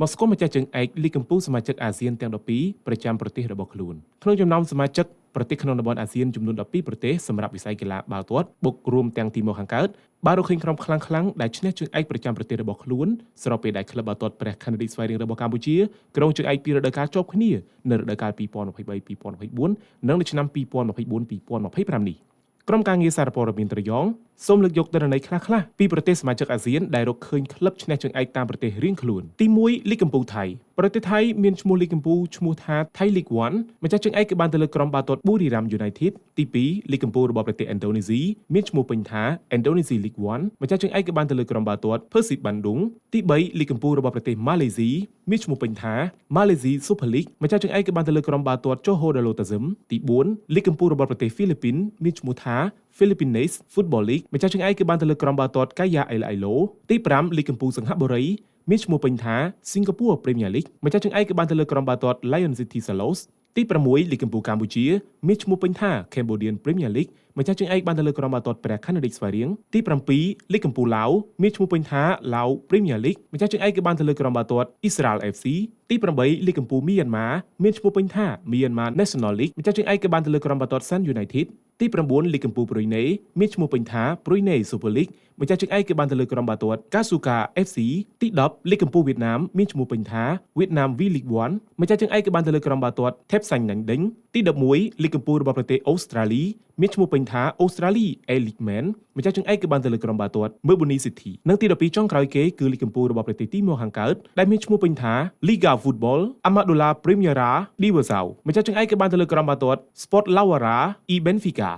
មកស្គមម្ចាស់ជើងឯកលីកកម្ពុជាសមាជិកអាស៊ានទាំង12ប្រចាំប្រទេសរបស់ខ្លួនក្នុងចំណោមសមាជិកប្រទេសក្នុងតំបន់អាស៊ានចំនួន12ប្រទេសសម្រាប់វិស័យកីឡាបាល់ទាត់បុករួមទាំងទីមកខាងកើតបានរកឃើញក្រុមខ្លាំងៗដែលឈ្នះជើងឯកប្រចាំប្រទេសរបស់ខ្លួនស្របពេលដែលក្លឹបបាល់ទាត់ព្រះខ័នរាជស្វាយរៀងរបស់កម្ពុជាក្រុងជើងឯកពីរដូវកាលជាប់គ្នានៅរដូវកាល2023-2024និងនៅឆ្នាំ2024-2025នេះក្រុមការងារសារព័ត៌មានត្រយងសូមលើកយកទិន្នន័យខ្លះៗពីប្រទេសសមាជិកអាស៊ានដែលរកឃើញក្លឹបឈ្នះជើងឯកតាមប្រទេសរៀងខ្លួនទី1លីកកម្ពុជាថៃប្រទេសថៃមានឈ្មោះលីកកម្ពុជាឈ្មោះថា Thai League 1 ម្ចាស់ជើងឯកគឺបានទៅលើក្រុមបាល់ទាត់ Buriram United ទី2លីកកម្ពុជារបស់ប្រទេសឥណ្ឌូនេស៊ីមានឈ្មោះពេញថា Indonesia League 1 ម្ចាស់ជើងឯកគឺបានទៅលើក្រុមបាល់ទាត់ Persib Bandung ទី3លីកកម្ពុជារបស់ប្រទេសម៉ាឡេស៊ីមានឈ្មោះពេញថា Malaysia Super League ម្ចាស់ជើងឯកគឺបានទៅលើក្រុមបាល់ទាត់ Johor Darul Ta'zim ទី4លីកកម្ពុជារបស់ប្រទេសហ្វីលីពីនមានឈ្មោះថា Philippines Football League ម្ចាស់ជើងឯកគឺបានទៅលើក្រុមបាល់ទាត់ Kaya Ailo ទី5លីកកម្ពុជាសង្ហបុរីមានឈ្មោះពេញថា Singapore Premier League ម្ចាស់ជើងឯកគឺបានទៅលើក្រុមបាល់ទាត់ Lion City Salos ទី6លីកកម្ពុជាកម្ពុជាមានឈ្មោះពេញថា Cambodian Premier League ម្ចាស់ជើងឯកបានទៅលើក្រុមបាល់ទាត់ព្រះខ័នរាជស្វាយរៀងទី7លីកកម្ពុជាឡាវមានឈ្មោះពេញថា Lao Premier League ម្ចាស់ជើងឯកគឺបានទៅលើក្រុមបាល់ទាត់ Israel FC ទី8លីកកម្ពុជាមីយ៉ាន់ម៉ាមានឈ្មោះពេញថា Myanmar National League ម្ចាស់ជើងឯកគឺបានទៅលើក្រុមបាល់ទាត់ Sun United ទី9លីកកម្ពុជាប្រ៊ុយណេមានឈ្មោះពេញថា Brunei Super League ម្ចាស់ជើងឯកគឺបានទៅលើក្រុមបាល់ទាត់ Kasuka FC ទី10លីកកម្ពុជាវៀតណាមមានឈ្មោះពេញថា Vietnam V League 1 ម្ចាស់ជើងឯកគឺបានទៅលើក្រុមបាល់ទាត់ Thep Sanh Nanh Deng ទី11លីកកម្ពុជារបស់ប្រទេសអូស្ត្រាលីមានឈ្មោះពេញថា Australia A-League Man ម្ចាស់ជើងឯកគឺបានទៅលើក្រុមបាល់ទាត់ Melbourne City និងទី12ចុងក្រោយគេគឺលីកកម្ពុជារបស់ប្រទេសទីមកខាងកើតដែលមានឈ្មោះពេញថា Liga Football Amadora Primera Divisão ម្ចាស់ជើងឯកគឺបានទៅលើក្រុមបាល់ទាត់ Sport Laura e Benfica